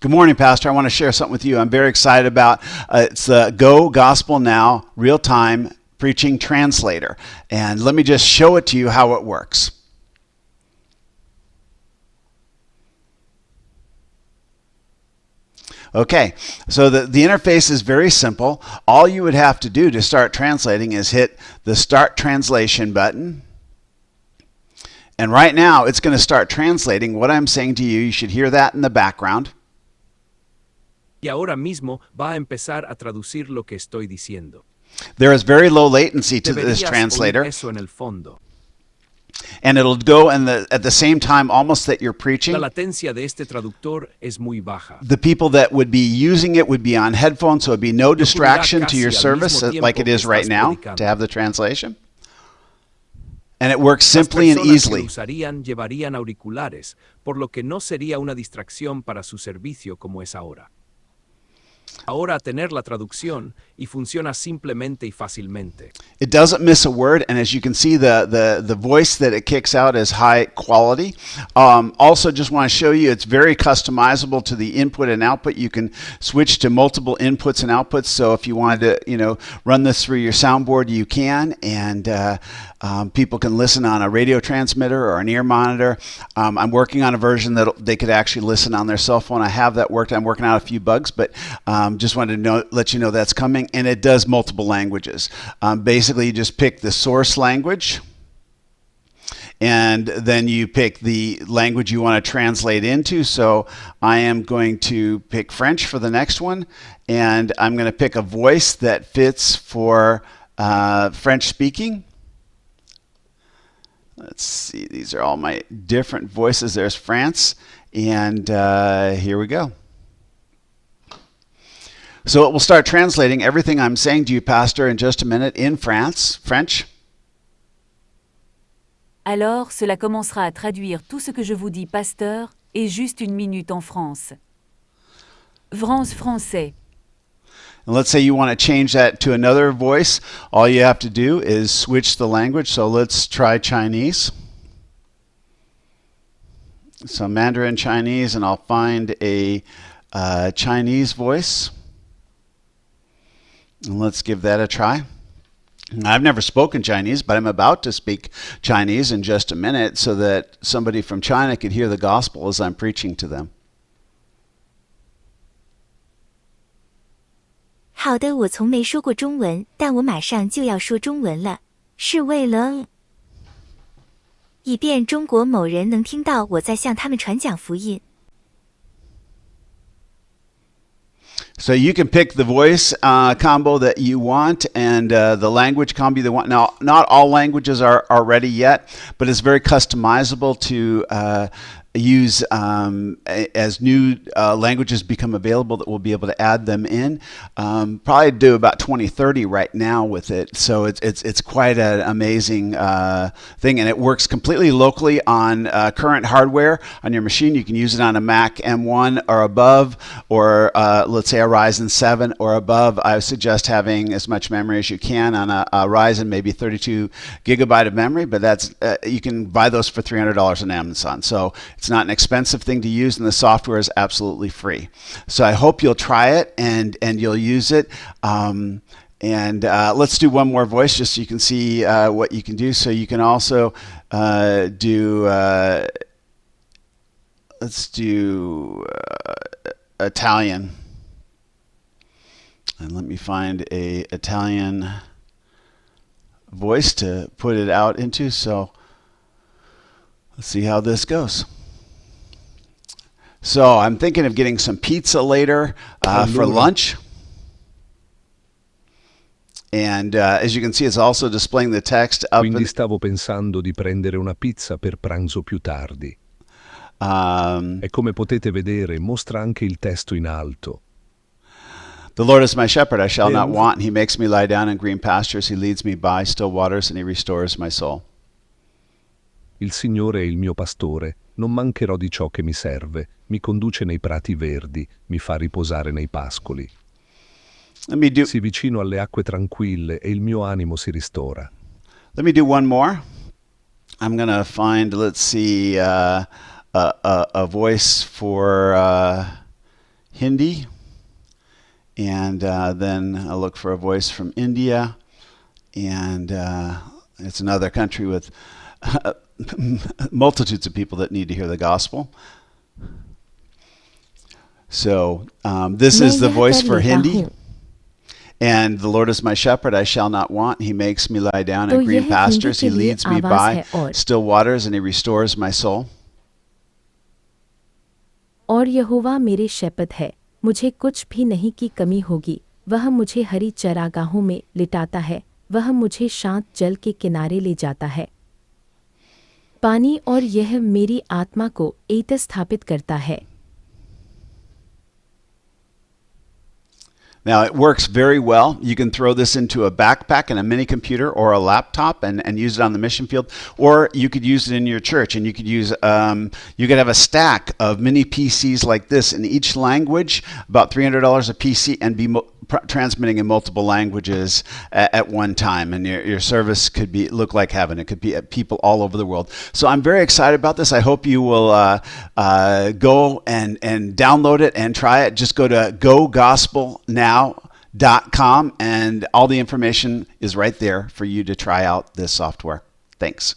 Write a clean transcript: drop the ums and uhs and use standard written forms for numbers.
Good morning, Pastor. I want to share something with you I'm very excited about. It's the GoGospelNow real-time preaching translator. And let me just show it to you how it works. Okay, so the interface is very simple. All you would have to do to start translating is hit the Start Translation button. And right now, it's going to start translating what I'm saying to you. You should hear that in the background. Y ahora mismo va a empezar a traducir lo que estoy diciendo. There is very low latency to this Deberías translator. oír eso en el fondo. And it'll go at the same time almost that you're preaching. La latencia de este traductor es muy baja. The people that would be using it would be on headphones, so it would be no distraction to your service like it is right now to have the translation. And it works simply and easily. Las personas que usarían llevarían auriculares, por lo que no sería una distracción para su servicio como es ahora. Ahora tener la traducción y funciona simplemente y fácilmente. It doesn't miss a word, and as you can see, the voice that it kicks out is high quality. Also, just want to show you, it's very customizable to the input and output. You can switch to multiple inputs and outputs. So if you wanted to, run this through your soundboard, you can, and people can listen on a radio transmitter or an ear monitor. I'm working on a version that they could actually listen on their cell phone. I have that worked. I'm working out a few bugs, but just wanted to let you know that's coming, and it does multiple languages. Basically, you just pick the source language, and then you pick the language you want to translate into. So I am going to pick French for the next one, and I'm going to pick a voice that fits for French speaking. Let's see, these are all my different voices. There's France, and here we go. So it will start translating everything I'm saying to you, Pastor, in just a minute in French. Alors, cela commencera à traduire tout ce que je vous dis, pasteur, et juste une minute en France. France français. And let's say you want to change that to another voice. All you have to do is switch the language. So let's try Chinese. So Mandarin Chinese, and I'll find a Chinese voice. And let's give that a try. I've never spoken Chinese, but I'm about to speak Chinese in just a minute so that somebody from China could hear the gospel as I'm preaching to them. 好的，我从没说过中文，但我马上就要说中文了，是为了以便中国某人能听到我在向他们传讲福音。So you can pick the voice combo that you want and the language combo you want. Now, not all languages are ready yet, but it's very customizable to use as new languages become available that we'll be able to add them in. Probably do about 20-30 right now with it. So it's quite an amazing thing, and it works completely locally on current hardware on your machine. You can use it on a Mac M1 or above, or let's say a Ryzen 7 or above. I suggest having as much memory as you can on a Ryzen, maybe 32 gigabyte of memory, but that's you can buy those for $300 on Amazon. So it's not an expensive thing to use, and the software is absolutely free. So I hope you'll try it and you'll use it. And let's do one more voice just so you can see what you can do. So you can also let's do Italian. And let me find a Italian voice to put it out into. So let's see how this goes. So I'm thinking of getting some pizza later for lunch. And as you can see, it's also displaying the text up. Quindi stavo pensando di prendere una pizza per pranzo più tardi. E come potete vedere, mostra anche il testo in alto. The Lord is my shepherd, I shall not want. He makes me lie down in green pastures. He leads me by still waters, and he restores my soul. Il Signore è il mio pastore, non mancherò di ciò che mi serve. Mi conduce nei prati verdi, mi fa riposare nei pascoli. Si vicino alle acque tranquille e il mio animo si ristora. Let me do one more. I'm going to find, let's see, a voice for Hindi, and then I'll look for a voice from India, and it's another country with multitudes of people that need to hear the gospel. So this is the voice for Hindi. And the Lord is my shepherd, I shall not want. He makes me lie down in green pastures. He leads me by still waters, and he restores my soul. और यहोवा मेरे शेpherd है, मुझे कुछ भी नहीं की कमी होगी। वह मुझे हरी चरागाहों में लिटाता है, वह मुझे शांत जल के किनारे ले जाता है। पानी और यह मेरी आत्मा को एत स्थापित करता है। Now, it works very well. You can throw this into a backpack and a mini computer or a laptop and use it on the mission field, or you could use it in your church, and you could use you could have a stack of mini PCs like this in each language, about $300 a PC, and be transmitting in multiple languages at one time, and your service could look like heaven. It could be people all over the world. So I'm very excited about this. I hope you will go and download it and try it. Just go to GoGospelNow.com, and all the information is right there for you to try out this software. Thanks.